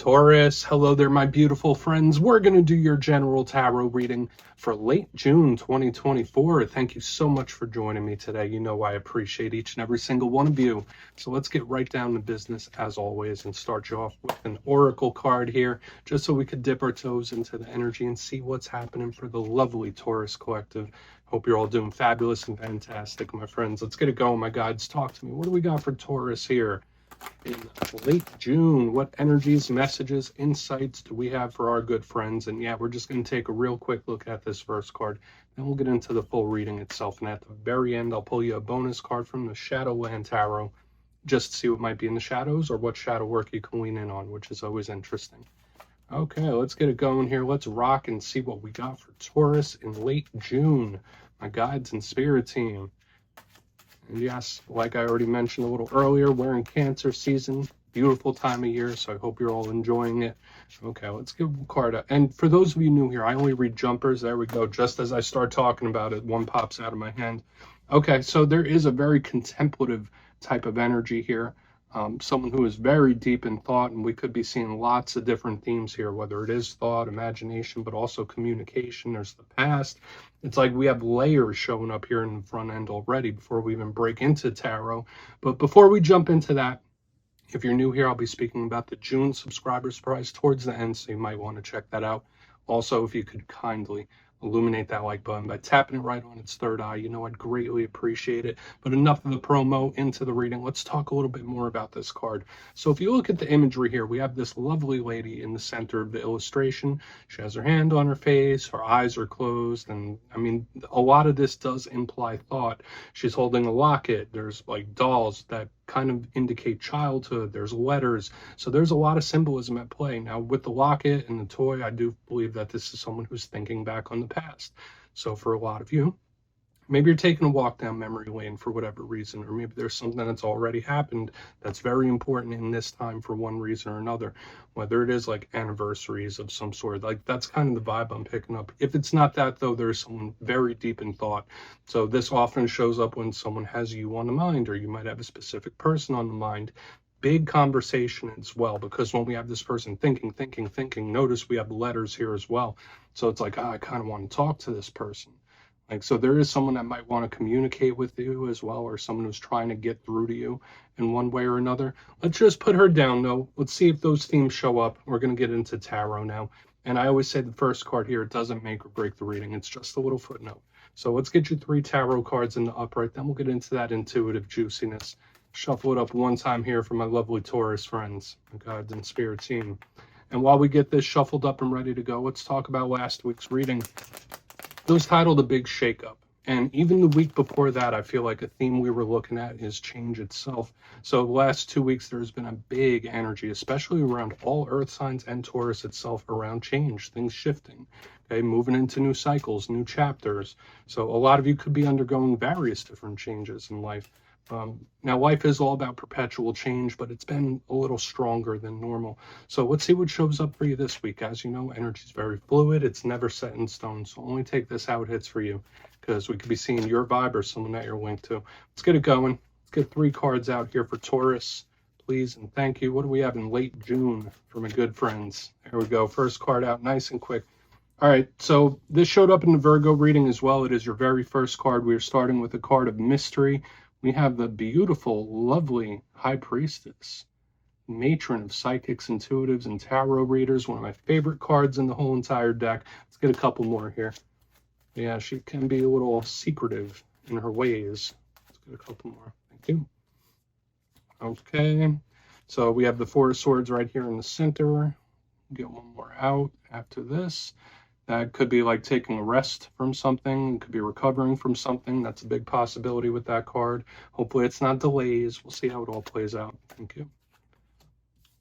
Taurus, hello there, my beautiful friends. We're going to do your general tarot reading for late June 2024. Thank you so much for joining me today. You know I appreciate each and every single one of you. So let's get right down to business as always and start you off with an oracle card here, just so we could dip our toes into the energy and see what's happening for the lovely Taurus collective. Hope you're all doing fabulous and fantastic, my friends. Let's get it going, my guides. Talk to me. What do we got for Taurus here in late June? What energies, messages, insights do we have for our good friends? And yeah, we're just going to take a real quick look at this first card, then we'll get into the full reading itself. And at the very end, I'll pull you a bonus card from the Shadowland Tarot, just to see what might be in the shadows or what shadow work you can lean in on, which is always interesting. Okay, let's get it going here. Let's rock and see what we got for Taurus in late June, my guides and spirit team. And yes, like I already mentioned a little earlier, we're in Cancer season. Beautiful time of year, so I hope you're all enjoying it. Okay, let's give a card out. And for those of you new here, I only read jumpers. There we go. Just as I start talking about it, one pops out of my hand. Okay, so there is a very contemplative type of energy here. Someone who is very deep in thought, and we could be seeing lots of different themes here, whether it is thought, imagination, but also communication. There's the past. It's like we have layers showing up here in the front end already before we even break into tarot. But before we jump into that, if you're new here, I'll be speaking about the June subscribers prize towards the end, so you might want to check that out. Also, if you could kindly illuminate that like button by tapping it right on its third eye, you know I'd greatly appreciate it. But enough of the promo, into the reading. Let's talk a little bit more about this card. So if you look at the imagery here, we have this lovely lady in the center of the illustration. She has her hand on her face, her eyes are closed, and I mean, a lot of this does imply thought. She's holding a locket. There's like dolls that kind of indicate childhood. There's letters. So there's a lot of symbolism at play. Now with the locket and the toy, I do believe that this is someone who's thinking back on the past. So for a lot of you, maybe you're taking a walk down memory lane for whatever reason, or maybe there's something that's already happened that's very important in this time for one reason or another, whether it is like anniversaries of some sort. Like that's kind of the vibe I'm picking up. If it's not that though, there's someone very deep in thought. So this often shows up when someone has you on the mind, or you might have a specific person on the mind. Big conversation as well, because when we have this person thinking, notice we have letters here as well. So it's like, I kind of want to talk to this person. Like, so there is someone that might want to communicate with you as well, or someone who's trying to get through to you in one way or another. Let's just put her down though. Let's see if those themes show up. We're going to get into tarot now. And I always say the first card here, it doesn't make or break the reading. It's just a little footnote. So let's get you 3 tarot cards in the upright. Then we'll get into that intuitive juiciness. Shuffle it up one time here for my lovely Taurus friends, my guides and spirit team. And while we get this shuffled up and ready to go, let's talk about last week's reading. It was titled A Big Shakeup. And even the week before that, I feel like a theme we were looking at is change itself. So the last 2 weeks, there's been a big energy, especially around all earth signs and Taurus itself, around change, things shifting, okay, moving into new cycles, new chapters. So a lot of you could be undergoing various different changes in life. Now, life is all about perpetual change, but it's been a little stronger than normal. So let's see what shows up for you this week. As you know, energy is very fluid. It's never set in stone. So only take this how it hits for you, because we could be seeing your vibe or someone that you're linked to. Let's get it going. Let's get 3 cards out here for Taurus, please, and thank you. What do we have in late June for my good friends? There we go. First card out, nice and quick. All right, so this showed up in the Virgo reading as well. It is your very first card. We are starting with a card of mystery. We have the beautiful, lovely High Priestess, matron of psychics, intuitives, and tarot readers. One of my favorite cards in the whole entire deck. Let's get a couple more here. Yeah, she can be a little secretive in her ways. Let's get a couple more. Thank you. Okay, so we have the 4 of Swords right here in the center. Get one more out after this. That could be like taking a rest from something. It could be recovering from something. That's a big possibility with that card. Hopefully it's not delays. We'll see how it all plays out. Thank you.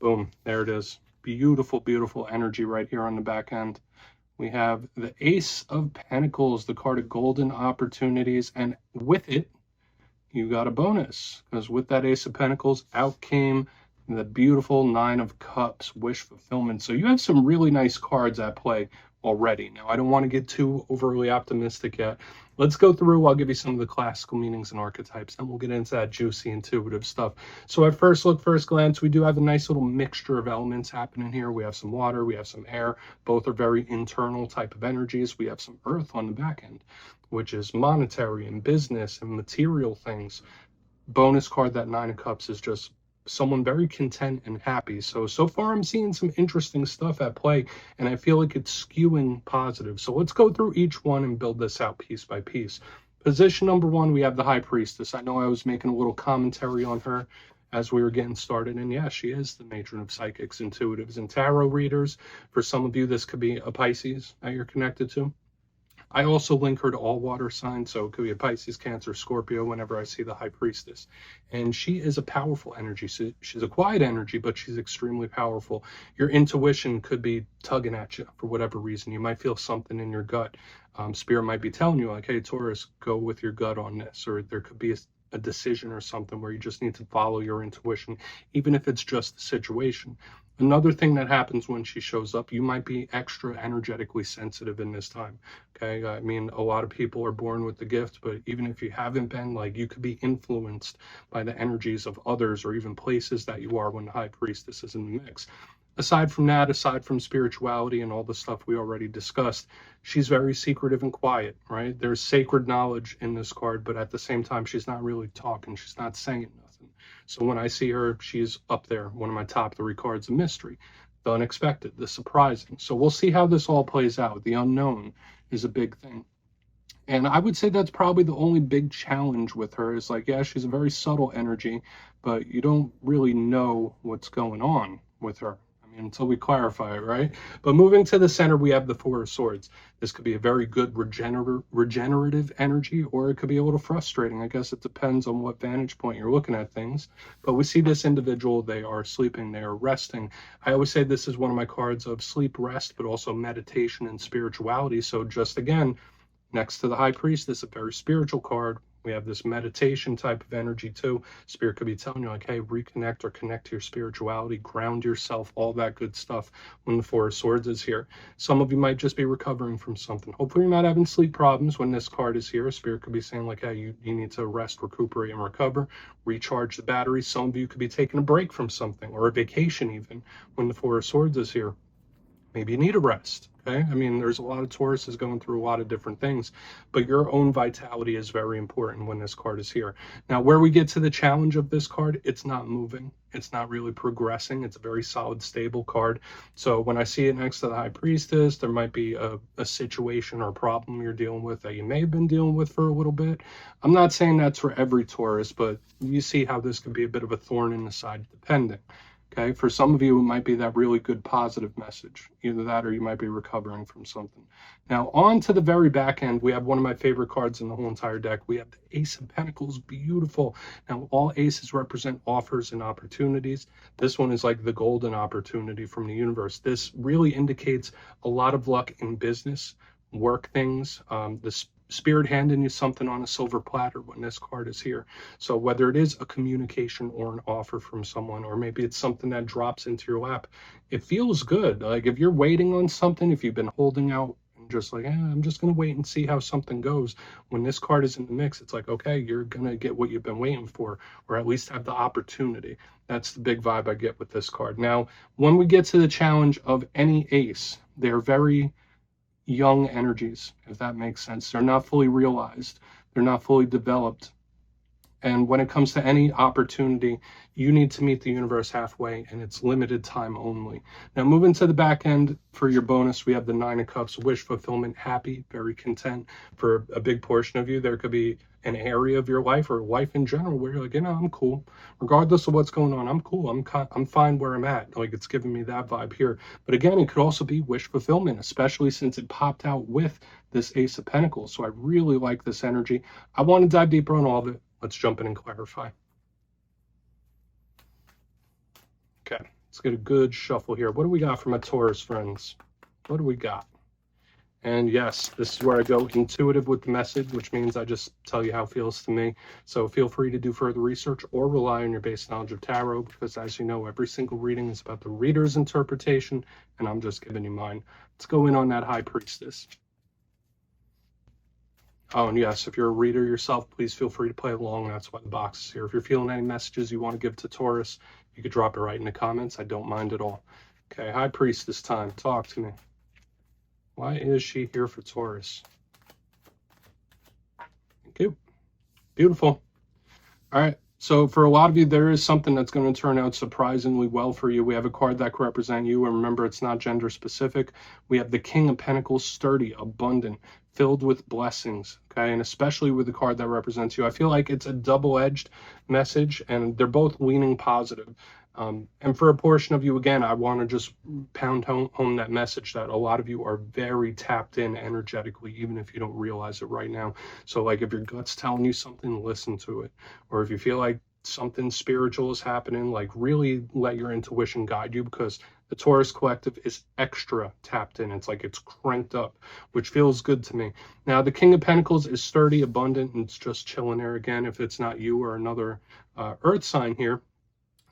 Boom. There it is. Beautiful, beautiful energy right here on the back end. We have the Ace of Pentacles, the card of golden opportunities. And with it, you got a bonus. Because with that Ace of Pentacles, out came the beautiful 9 of Cups, wish fulfillment. So you have some really nice cards at play already. Now, I don't want to get too overly optimistic yet. Let's go through. I'll give you some of the classical meanings and archetypes, and we'll get into that juicy intuitive stuff. So at first look, first glance, we do have a nice little mixture of elements happening here. We have some water, we have some air. Both are very internal type of energies. We have some earth on the back end, which is monetary and business and material things. Bonus card, that Nine of Cups, is just someone very content and happy. So far I'm seeing some interesting stuff at play, and I feel like it's skewing positive. So let's go through each one and build this out piece by piece. Position number one, we have the High Priestess. I know I was making a little commentary on her as we were getting started, and yeah, she is the matron of psychics, intuitives, and tarot readers. For some of you, this could be a Pisces that you're connected to. I also link her to all water signs, so it could be a Pisces, Cancer, Scorpio whenever I see the High Priestess. And she is a powerful energy. So she's a quiet energy, but she's extremely powerful. Your intuition could be tugging at you for whatever reason. You might feel something in your gut. Spirit might be telling you, like, hey, Taurus, go with your gut on this. Or there could be a decision or something where you just need to follow your intuition, even if it's just the situation. Another thing that happens when she shows up, you might be extra energetically sensitive in this time. Okay. I mean, a lot of people are born with the gift, but even if you haven't been, like, you could be influenced by the energies of others or even places that you are when the High Priestess is in the mix. Aside from that, aside from spirituality and all the stuff we already discussed, she's very secretive and quiet, right? There's sacred knowledge in this card, but at the same time, she's not really talking. She's not saying nothing. So when I see her, she's up there, one of my top 3 cards of mystery, the unexpected, the surprising. So we'll see how this all plays out. The unknown is a big thing. And I would say that's probably the only big challenge with her is, like, yeah, she's a very subtle energy, but you don't really know what's going on with her. I mean, until we clarify it, right? But moving to the center, we have the Four of Swords. This could be a very good regenerative energy, or it could be a little frustrating. I guess it depends on what vantage point you're looking at things. But we see this individual, they are sleeping, they are resting. I always say this is one of my cards of sleep, rest, but also meditation and spirituality. So just again, next to the High Priestess, a very spiritual card, we have this meditation type of energy too. Spirit could be telling you, like, hey, reconnect or connect to your spirituality, ground yourself, all that good stuff when the Four of Swords is here. Some of you might just be recovering from something. Hopefully you're not having sleep problems when this card is here. Spirit could be saying, like, hey, you need to rest, recuperate, and recover, recharge the batteries. Some of you could be taking a break from something, or a vacation even, when the Four of Swords is here. Maybe you need a rest. Okay. I mean, there's a lot of Tauruses going through a lot of different things, but your own vitality is very important when this card is here. Now, where we get to the challenge of this card, it's not moving. It's not really progressing. It's a very solid, stable card. So when I see it next to the High Priestess, there might be a situation or a problem you're dealing with that you may have been dealing with for a little bit. I'm not saying that's for every Taurus, but you see how this can be a bit of a thorn in the side, depending. Okay, for some of you, it might be that really good positive message. Either that or you might be recovering from something. Now, on to the very back end, we have one of my favorite cards in the whole entire deck. We have the Ace of Pentacles, beautiful. Now, all aces represent offers and opportunities. This one is like the golden opportunity from the universe. This really indicates a lot of luck in business, work things, the Spirit handing you something on a silver platter when this card is here. So whether it is a communication or an offer from someone, or maybe it's something that drops into your lap, it feels good. Like if you're waiting on something, if you've been holding out and just like, I'm just going to wait and see how something goes. When this card is in the mix, it's like, okay, you're going to get what you've been waiting for, or at least have the opportunity. That's the big vibe I get with this card. Now, when we get to the challenge of any ace, they're very young energies, if that makes sense. They're not fully realized. They're not fully developed. And when it comes to any opportunity, you need to meet the universe halfway, and it's limited time only. Now, moving to the back end for your bonus, we have the Nine of Cups, wish fulfillment, happy, very content. For a big portion of you, there could be an area of your life or life in general where you're like, I'm cool. Regardless of what's going on, I'm cool. I'm fine where I'm at. Like, it's giving me that vibe here. But again, it could also be wish fulfillment, especially since it popped out with this Ace of Pentacles. So I really like this energy. I want to dive deeper on all of it. Let's jump in and clarify. Okay, let's get a good shuffle here. What do we got for my Taurus friends? What do we got? And yes, this is where I go intuitive with the message, which means I just tell you how it feels to me. So feel free to do further research or rely on your base knowledge of tarot, because as you know, every single reading is about the reader's interpretation, and I'm just giving you mine. Let's go in on that High Priestess. Oh, and yes, if you're a reader yourself, please feel free to play along. That's why the box is here. If you're feeling any messages you want to give to Taurus, you could drop it right in the comments. I don't mind at all. Okay, High Priestess time. Talk to me. Why is she here for Taurus? Thank you. Beautiful. All right. So for a lot of you, there is something that's going to turn out surprisingly well for you. We have a card that can represent you. And remember, it's not gender specific. We have the King of Pentacles, sturdy, abundant, filled with blessings. Okay. And especially with the card that represents you, I feel like it's a double-edged message, and they're both leaning positive. And for a portion of you, again, I want to just pound home that message that a lot of you are very tapped in energetically, even if you don't realize it right now. So like if your gut's telling you something, listen to it. Or if you feel like something spiritual is happening, like really let your intuition guide you, because the Taurus collective is extra tapped in. It's like it's cranked up, which feels good to me. Now, the King of Pentacles is sturdy, abundant, and it's just chilling there again. If it's not you or another earth sign here,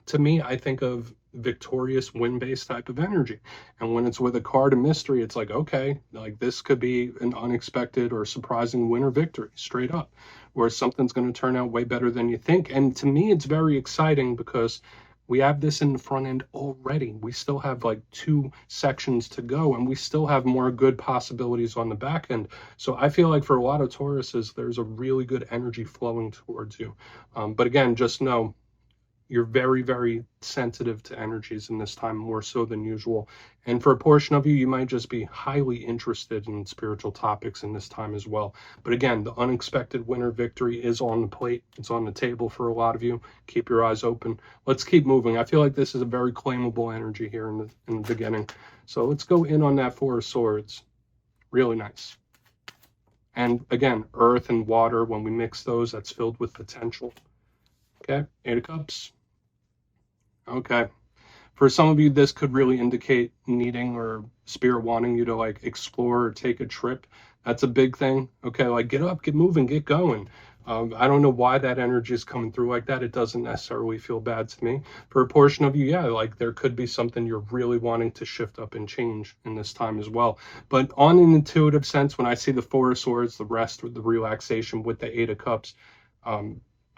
to me, I think of victorious win-based type of energy. And when it's with a card of mystery, it's like, okay, like this could be an unexpected or surprising win or victory, straight up, where something's going to turn out way better than you think. And to me, it's very exciting because we have this in the front end already. We still have like 2 sections to go, and we still have more good possibilities on the back end. So I feel like for a lot of Tauruses, there's a really good energy flowing towards you. But again, just know, you're very, very sensitive to energies in this time, more so than usual. And for a portion of you, you might just be highly interested in spiritual topics in this time as well. But again, the unexpected winner victory is on the plate. It's on the table for a lot of you. Keep your eyes open. Let's keep moving. I feel like this is a very claimable energy here in the beginning. So let's go in on that 4 of Swords. Really nice. And again, earth and water, when we mix those, that's filled with potential. Okay, 8 of Cups. Okay. For some of you, this could really indicate needing or spirit wanting you to like explore or take a trip. That's a big thing. Okay, like get up, get moving, get going. I don't know why that energy is coming through like that. It doesn't necessarily feel bad to me. For a portion of you, yeah, like there could be something you're really wanting to shift up and change in this time as well. But on an intuitive sense, when I see the 4 of Swords, the rest with the relaxation with the 8 of Cups,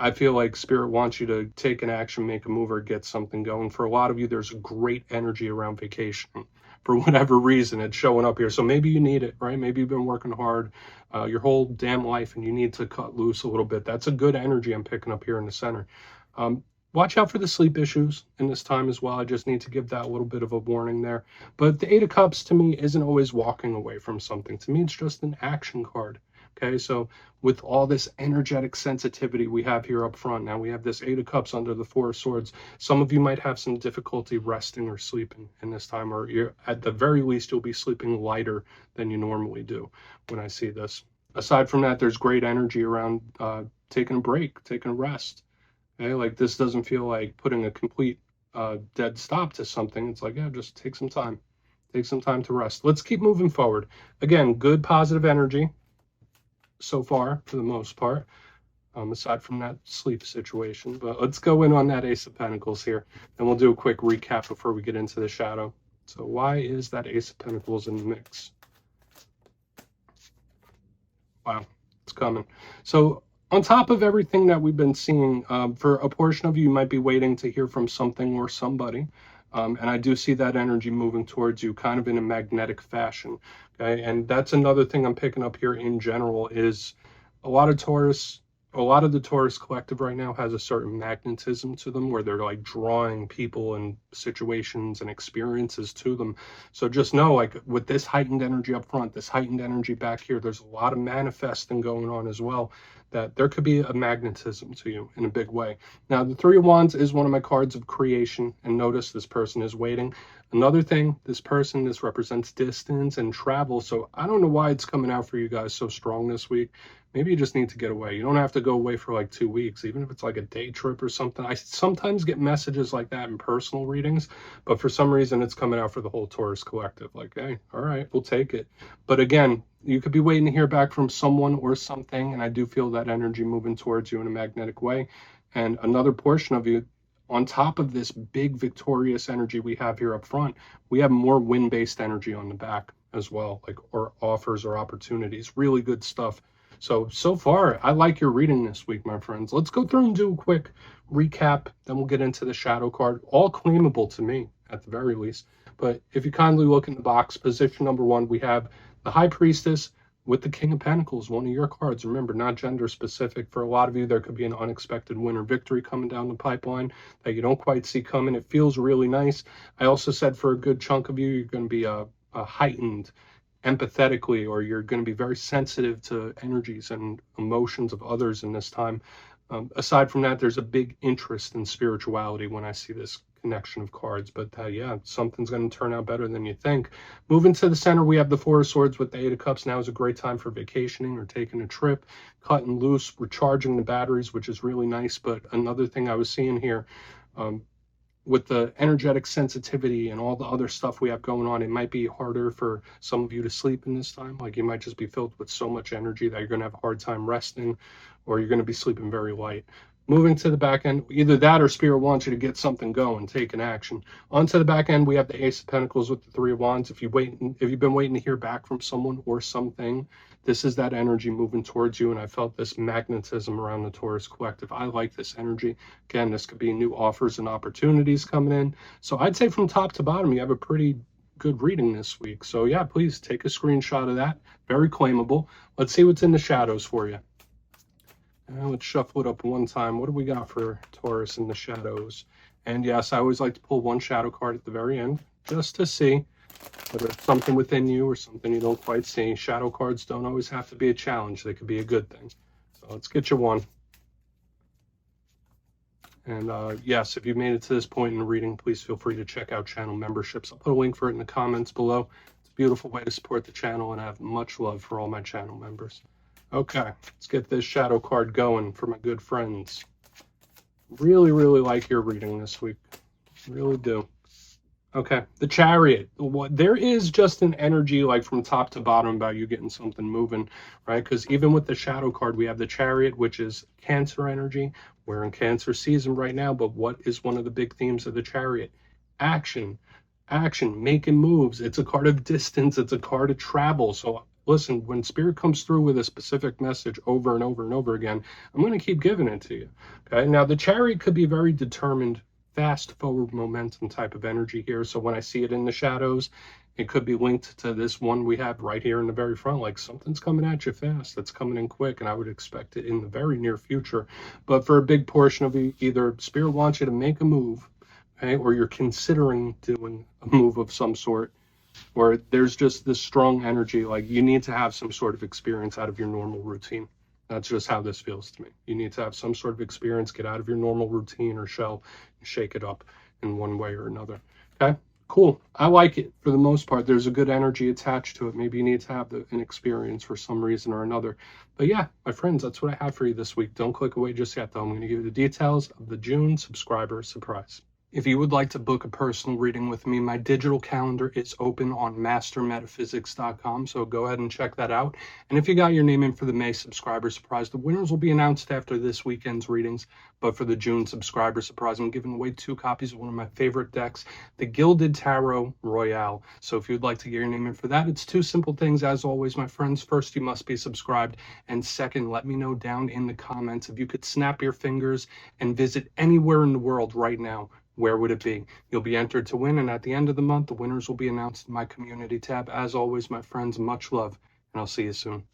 I feel like Spirit wants you to take an action, make a move, or get something going. For a lot of you, there's a great energy around vacation. For whatever reason, it's showing up here. So maybe you need it, right? Maybe you've been working hard your whole damn life and you need to cut loose a little bit. That's a good energy I'm picking up here in the center. Watch out for the sleep issues in this time as well. I just need to give that a little bit of a warning there. But the 8 of Cups to me isn't always walking away from something. To me, it's just an action card. Okay, so with all this energetic sensitivity we have here up front, now we have this 8 of Cups under the 4 of Swords. Some of you might have some difficulty resting or sleeping in this time, or you're, at the very least, you'll be sleeping lighter than you normally do when I see this. Aside from that, there's great energy around taking a break, taking a rest. Okay, like this doesn't feel like putting a complete dead stop to something. It's like, yeah, just take some time. Take some time to rest. Let's keep moving forward. Again, good positive energy so far, for the most part, aside from that sleep situation. But let's go in on that Ace of Pentacles here, and we'll do a quick recap before we get into the shadow. So why is that Ace of Pentacles in the mix? Wow, it's coming. So on top of everything that we've been seeing, for a portion of you, you might be waiting to hear from something or somebody. And I do see that energy moving towards you kind of in a magnetic fashion. Okay, and that's another thing I'm picking up here in general is a lot of the Taurus collective right now has a certain magnetism to them where they're like drawing people and situations and experiences to them. So just know, like with this heightened energy up front, this heightened energy back here, there's a lot of manifesting going on as well, that there could be a magnetism to you in a big way. Now, the 3 of Wands is one of my cards of creation, and notice this person is waiting. Another thing, this represents distance and travel. So I don't know why it's coming out for you guys so strong this week, maybe you just need to get away. You don't have to go away for like 2 weeks, even if it's like a day trip or something. I sometimes get messages like that in personal readings, but for some reason it's coming out for the whole Taurus collective. Like, hey, all right, we'll take it. But again, you could be waiting to hear back from someone or something, and I do feel that energy moving towards you in a magnetic way. And another portion of you, on top of this big victorious energy we have here up front, we have more wind-based energy on the back as well, like, or offers or opportunities. Really good stuff. So far, I like your reading this week, my friends. Let's go through and do a quick recap, then we'll get into the shadow card. All claimable to me, at the very least. But if you kindly look in the box, position number 1, we have the High Priestess with the King of Pentacles, one of your cards. Remember, not gender specific. For a lot of you, there could be an unexpected win or victory coming down the pipeline that you don't quite see coming. It feels really nice. I also said for a good chunk of you, you're going to be a heightened empathetically, or you're going to be very sensitive to energies and emotions of others in this time. Aside from that, there's a big interest in spirituality when I see this connection of cards. But yeah, something's going to turn out better than you think. Moving to the center, we have the Four of Swords with the Eight of Cups. Now is a great time for vacationing or taking a trip, cutting loose, recharging the batteries, which is really nice. But another thing I was seeing here, with the energetic sensitivity and all the other stuff we have going on, it might be harder for some of you to sleep in this time. Like, you might just be filled with so much energy that you're going to have a hard time resting, or you're going to be sleeping very light. Moving to the back end, either that or Spirit wants you to get something going, take an action. Onto the back end, we have the Ace of Pentacles with the Three of Wands. If you've been waiting to hear back from someone or something, this is that energy moving towards you, and I felt this magnetism around the Taurus collective. I like this energy. Again, this could be new offers and opportunities coming in. So I'd say from top to bottom, you have a pretty good reading this week. So yeah, please take a screenshot of that. Very claimable. Let's see what's in the shadows for you. Let's shuffle it up one time. What do we got for Taurus in the shadows? And yes, I always like to pull one shadow card at the very end, just to see whether it's something within you or something you don't quite see. Shadow cards don't always have to be a challenge. They could be a good thing. So let's get you one. And yes, if you've made it to this point in the reading, please feel free to check out channel memberships. I'll put a link for it in the comments below. It's a beautiful way to support the channel, and I have much love for all my channel members. Okay, let's get this shadow card going for my good friends. Really, really like your reading this week. Really do. Okay, the Chariot. There is just an energy, like, from top to bottom about you getting something moving, right? Because even with the shadow card, we have the Chariot, which is Cancer energy. We're in Cancer season right now, but what is one of the big themes of the Chariot? Action. Action, making moves. It's a card of distance. It's a card of travel. So listen, when Spirit comes through with a specific message over and over and over again, I'm going to keep giving it to you. Okay, now the Chariot could be very determined, fast forward momentum type of energy here. So when I see it in the shadows, it could be linked to this one we have right here in the very front. Like, something's coming at you fast, that's coming in quick, and I would expect it in the very near future. But for a big portion of you, either Spirit wants you to make a move, okay, or you're considering doing a move of some sort, or there's just this strong energy, like you need to have some sort of experience out of your normal routine. That's just how this feels to me. You need to have some sort of experience, get out of your normal routine or shell, and shake it up in one way or another. Okay, cool. I like it for the most part. There's a good energy attached to it. Maybe you need to have an experience for some reason or another. But yeah, my friends, that's what I have for you this week. Don't click away just yet, though. I'm going to give you the details of the June subscriber surprise. If you would like to book a personal reading with me, my digital calendar is open on mastermetaphysics.com, so go ahead and check that out. And if you got your name in for the May subscriber surprise, the winners will be announced after this weekend's readings. But for the June subscriber surprise, I'm giving away 2 copies of one of my favorite decks, the Gilded Tarot Royale. So if you'd like to get your name in for that, it's 2 simple things, as always, my friends. First, you must be subscribed. And second, let me know down in the comments if you could snap your fingers and visit anywhere in the world right now. Where would it be? You'll be entered to win, and at the end of the month, the winners will be announced in my community tab. As always, my friends, much love, and I'll see you soon.